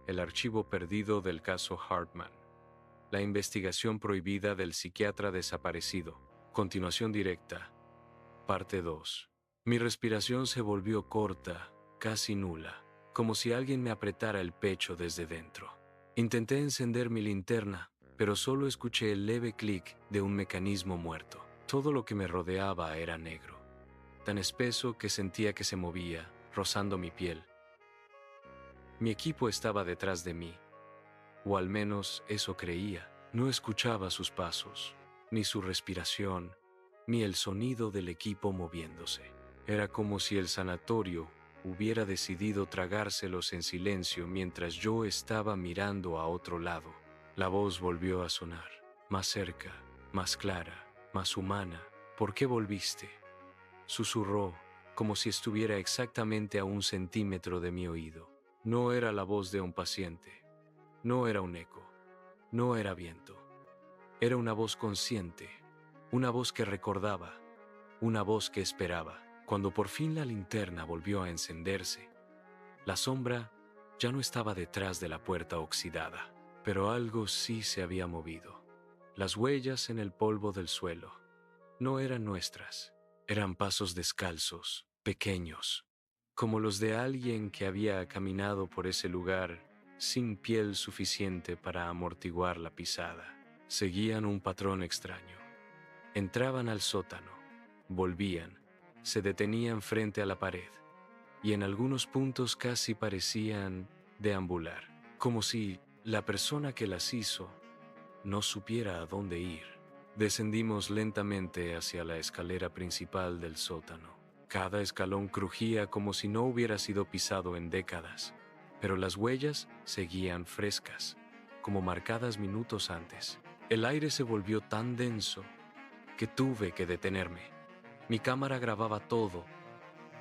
el archivo perdido del caso Hartman, la investigación prohibida del psiquiatra desaparecido, continuación directa, parte 2. Mi respiración se volvió corta, casi nula, como si alguien me apretara el pecho desde dentro. Intenté encender mi linterna, pero solo escuché el leve clic de un mecanismo muerto. Todo lo que me rodeaba era negro, tan espeso que sentía que se movía, rozando mi piel. Mi equipo estaba detrás de mí, o al menos eso creía. No escuchaba sus pasos, ni su respiración, ni el sonido del equipo moviéndose. Era como si el sanatorio hubiera decidido tragárselos en silencio mientras yo estaba mirando a otro lado. La voz volvió a sonar, más cerca, más clara, más humana. ¿Por qué volviste?, susurró, como si estuviera exactamente a 1 centímetro de mi oído. No era la voz de un paciente, no era un eco, no era viento. Era una voz consciente, una voz que recordaba, una voz que esperaba. Cuando por fin la linterna volvió a encenderse, la sombra ya no estaba detrás de la puerta oxidada, pero algo sí se había movido. Las huellas en el polvo del suelo no eran nuestras, eran pasos descalzos, pequeños, como los de alguien que había caminado por ese lugar sin piel suficiente para amortiguar la pisada. Seguían un patrón extraño. Entraban al sótano, volvían, se detenían frente a la pared, y en algunos puntos casi parecían deambular, como si la persona que las hizo no supiera a dónde ir. Descendimos lentamente hacia la escalera principal del sótano. Cada escalón crujía como si no hubiera sido pisado en décadas, pero las huellas seguían frescas, como marcadas minutos antes. El aire se volvió tan denso que tuve que detenerme. Mi cámara grababa todo,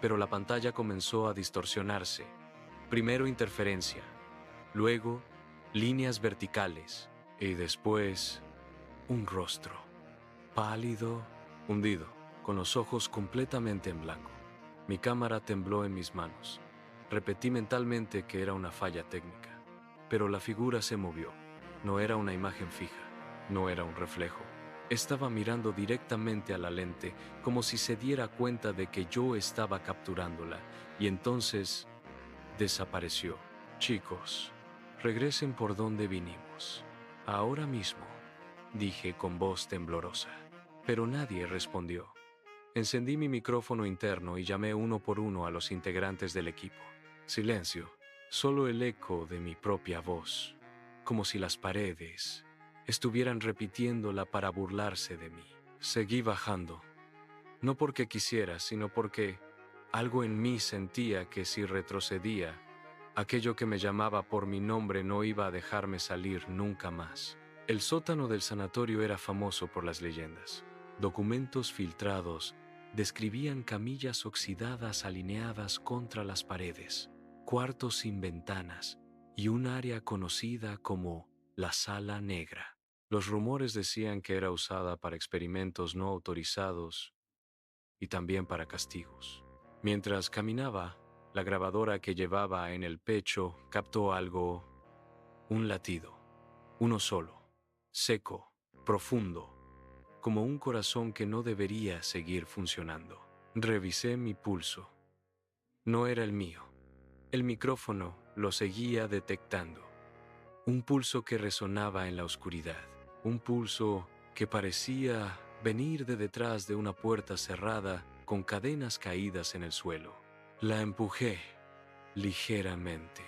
pero la pantalla comenzó a distorsionarse. Primero interferencia, luego líneas verticales y después un rostro, pálido, hundido, con los ojos completamente en blanco. Mi cámara tembló en mis manos. Repetí mentalmente que era una falla técnica, pero la figura se movió. No era una imagen fija, no era un reflejo. Estaba mirando directamente a la lente, como si se diera cuenta de que yo estaba capturándola, y entonces desapareció. Chicos, regresen por donde vinimos. Ahora mismo, dije con voz temblorosa. Pero nadie respondió. Encendí mi micrófono interno y llamé uno por uno a los integrantes del equipo. Silencio, solo el eco de mi propia voz, como si las paredes estuvieran repitiéndola para burlarse de mí. Seguí bajando, no porque quisiera, sino porque algo en mí sentía que si retrocedía, aquello que me llamaba por mi nombre no iba a dejarme salir nunca más. El sótano del sanatorio era famoso por las leyendas. Documentos filtrados describían camillas oxidadas alineadas contra las paredes, cuartos sin ventanas y un área conocida como la Sala Negra. Los rumores decían que era usada para experimentos no autorizados y también para castigos. Mientras caminaba, la grabadora que llevaba en el pecho captó algo, un latido, uno solo, seco, profundo, como un corazón que no debería seguir funcionando. Revisé mi pulso. No era el mío. El micrófono lo seguía detectando. Un pulso que resonaba en la oscuridad. Un pulso que parecía venir de detrás de una puerta cerrada con cadenas caídas en el suelo. La empujé ligeramente.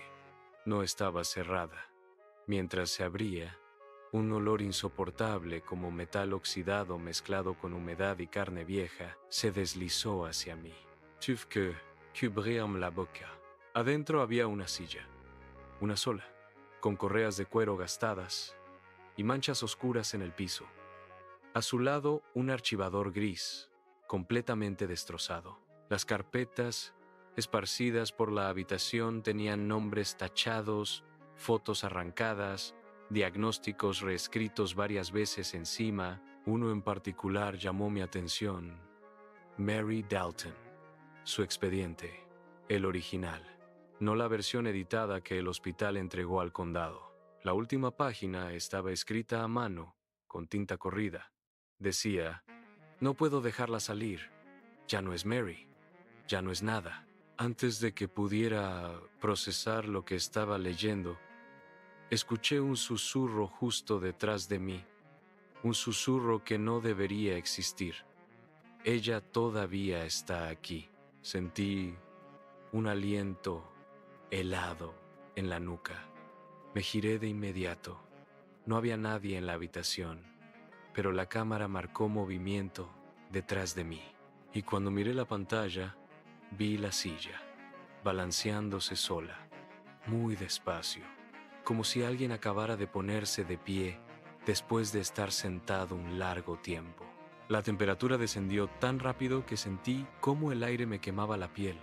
No estaba cerrada. Mientras se abría, un olor insoportable como metal oxidado mezclado con humedad y carne vieja se deslizó hacia mí. Tuve que cubrirme la boca. Adentro había una silla, una sola, con correas de cuero gastadas y manchas oscuras en el piso. A su lado, un archivador gris, completamente destrozado. Las carpetas esparcidas por la habitación tenían nombres tachados, fotos arrancadas, diagnósticos reescritos varias veces encima. Uno en particular llamó mi atención. Mary Dalton. Su expediente, el original. no la versión editada que el hospital entregó al condado. La última página estaba escrita a mano, con tinta corrida. Decía: "No puedo dejarla salir. Ya no es Mary. Ya no es nada". Antes de que pudiera procesar lo que estaba leyendo, escuché un susurro justo detrás de mí, un susurro que no debería existir. Ella todavía está aquí. Sentí un aliento helado en la nuca. Me giré de inmediato. No había nadie en la habitación, pero la cámara marcó movimiento detrás de mí. Y cuando miré la pantalla, vi la silla, balanceándose sola, muy despacio, como si alguien acabara de ponerse de pie después de estar sentado un largo tiempo. La temperatura descendió tan rápido que sentí cómo el aire me quemaba la piel,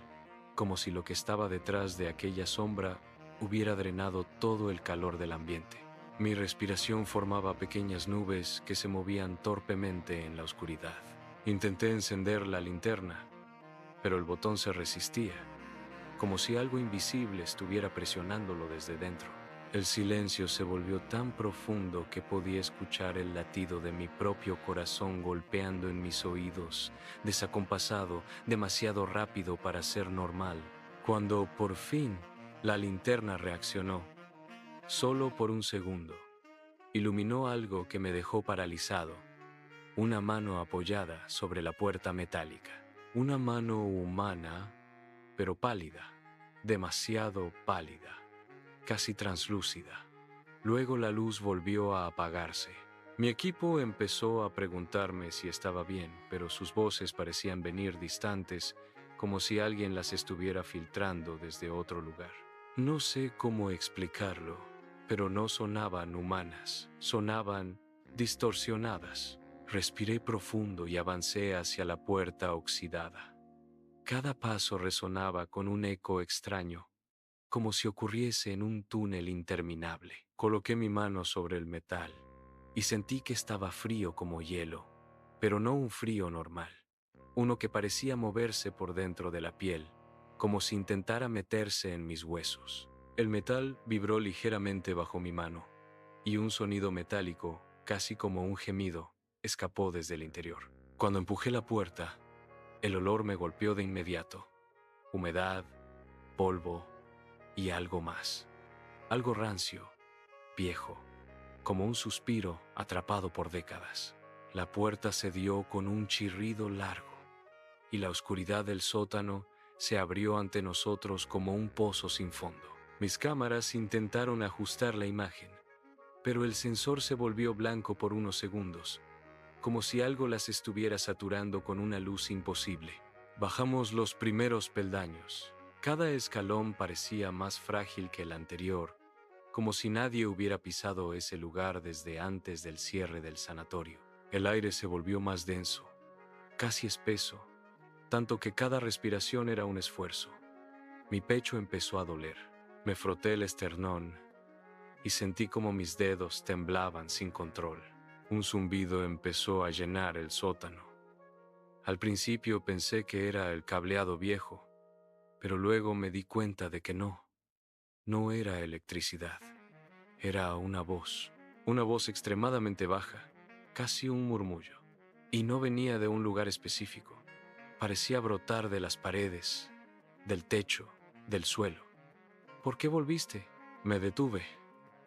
como si lo que estaba detrás de aquella sombra hubiera drenado todo el calor del ambiente. Mi respiración formaba pequeñas nubes que se movían torpemente en la oscuridad. Intenté encender la linterna, pero el botón se resistía, como si algo invisible estuviera presionándolo desde dentro. El silencio se volvió tan profundo que podía escuchar el latido de mi propio corazón golpeando en mis oídos, desacompasado, demasiado rápido para ser normal. Cuando, por fin, la linterna reaccionó, solo por un segundo, iluminó algo que me dejó paralizado. Una mano apoyada sobre la puerta metálica. Una mano humana, pero pálida, demasiado pálida, casi translúcida. Luego la luz volvió a apagarse. Mi equipo empezó a preguntarme si estaba bien, pero sus voces parecían venir distantes, como si alguien las estuviera filtrando desde otro lugar. No sé cómo explicarlo, pero no sonaban humanas, sonaban distorsionadas. Respiré profundo y avancé hacia la puerta oxidada. Cada paso resonaba con un eco extraño, como si ocurriese en un túnel interminable. Coloqué mi mano sobre el metal y sentí que estaba frío como hielo, pero no un frío normal, uno que parecía moverse por dentro de la piel, como si intentara meterse en mis huesos. El metal vibró ligeramente bajo mi mano, y un sonido metálico, casi como un gemido, escapó desde el interior. Cuando empujé la puerta, el olor me golpeó de inmediato. Humedad, polvo y algo más. Algo rancio, viejo, como un suspiro atrapado por décadas. La puerta cedió con un chirrido largo, y la oscuridad del sótano se abrió ante nosotros como un pozo sin fondo. Mis cámaras intentaron ajustar la imagen, pero el sensor se volvió blanco por unos segundos, como si algo las estuviera saturando con una luz imposible. Bajamos los primeros peldaños. Cada escalón parecía más frágil que el anterior, como si nadie hubiera pisado ese lugar desde antes del cierre del sanatorio. El aire se volvió más denso, casi espeso, tanto que cada respiración era un esfuerzo. Mi pecho empezó a doler. Me froté el esternón y sentí como mis dedos temblaban sin control. Un zumbido empezó a llenar el sótano. Al principio pensé que era el cableado viejo, pero luego me di cuenta de que no era electricidad. Era una voz extremadamente baja, casi un murmullo. Y no venía de un lugar específico. Parecía brotar de las paredes, del techo, del suelo. ¿Por qué volviste? Me detuve.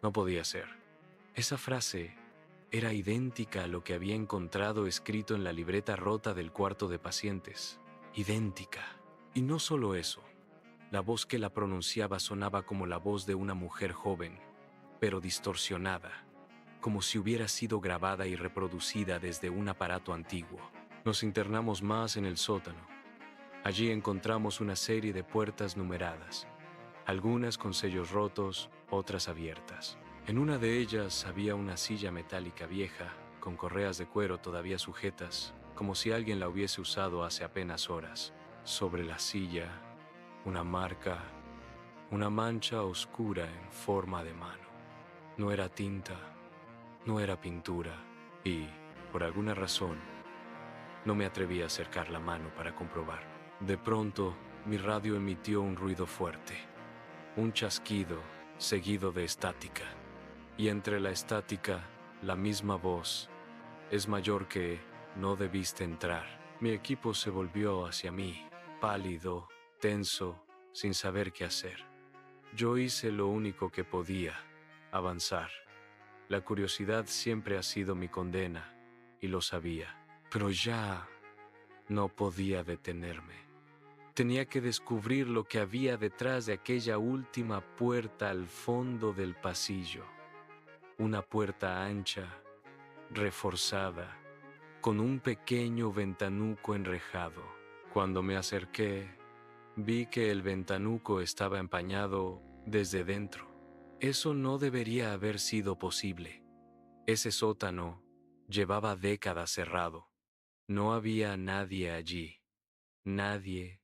No podía ser. Esa frase era idéntica a lo que había encontrado escrito en la libreta rota del cuarto de pacientes. Idéntica. Y no solo eso. La voz que la pronunciaba sonaba como la voz de una mujer joven, pero distorsionada, como si hubiera sido grabada y reproducida desde un aparato antiguo. Nos internamos más en el sótano. Allí encontramos una serie de puertas numeradas, algunas con sellos rotos, otras abiertas. En una de ellas había una silla metálica vieja, con correas de cuero todavía sujetas, como si alguien la hubiese usado hace apenas horas. Sobre la silla, una marca, una mancha oscura en forma de mano. No era tinta, no era pintura, y, por alguna razón, no me atreví a acercar la mano para comprobarlo. De pronto, mi radio emitió un ruido fuerte. Un chasquido seguido de estática. Y entre la estática, la misma voz. Es mayor que no debiste entrar. Mi equipo se volvió hacia mí, pálido, tenso, sin saber qué hacer. Yo hice lo único que podía, avanzar. La curiosidad siempre ha sido mi condena, y lo sabía. Pero ya no podía detenerme. Tenía que descubrir lo que había detrás de aquella última puerta al fondo del pasillo. Una puerta ancha, reforzada, con un pequeño ventanuco enrejado. Cuando me acerqué, vi que el ventanuco estaba empañado desde dentro. Eso no debería haber sido posible. Ese sótano llevaba décadas cerrado. No había nadie allí, nadie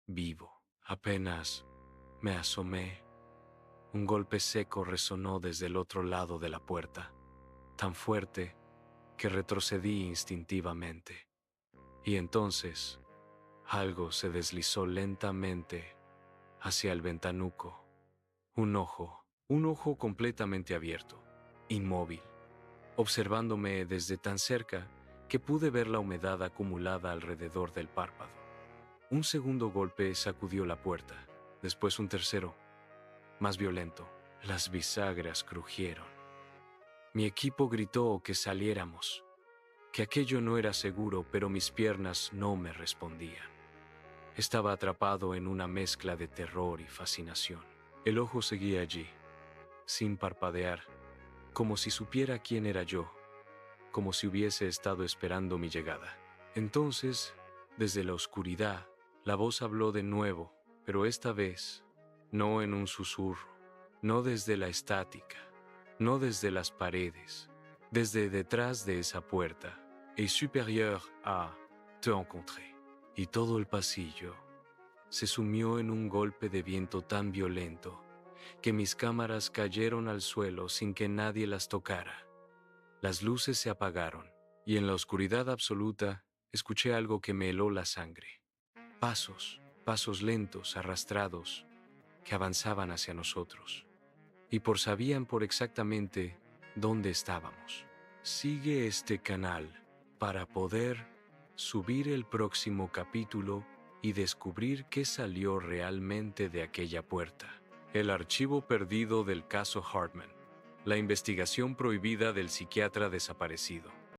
vivo. Apenas me asomé. Un golpe seco resonó desde el otro lado de la puerta, tan fuerte que retrocedí instintivamente. Y entonces, algo se deslizó lentamente hacia el ventanuco. Un ojo completamente abierto, inmóvil, observándome desde tan cerca que pude ver la humedad acumulada alrededor del párpado. Un segundo golpe sacudió la puerta, después un tercero, más violento. Las bisagras crujieron. Mi equipo gritó que saliéramos, que aquello no era seguro, pero mis piernas no me respondían. Estaba atrapado en una mezcla de terror y fascinación. El ojo seguía allí, sin parpadear, como si supiera quién era yo, como si hubiese estado esperando mi llegada. Entonces, desde la oscuridad, la voz habló de nuevo, pero esta vez, no en un susurro, no desde la estática, no desde las paredes, desde detrás de esa puerta, et supérieur à te encontré. Y todo el pasillo se sumió en un golpe de viento tan violento que mis cámaras cayeron al suelo sin que nadie las tocara. Las luces se apagaron y en la oscuridad absoluta escuché algo que me heló la sangre. Pasos lentos, arrastrados, que avanzaban hacia nosotros. Y sabían por exactamente dónde estábamos. Sigue este canal para poder subir el próximo capítulo y descubrir qué salió realmente de aquella puerta. El archivo perdido del caso Hartman. La investigación prohibida del psiquiatra desaparecido.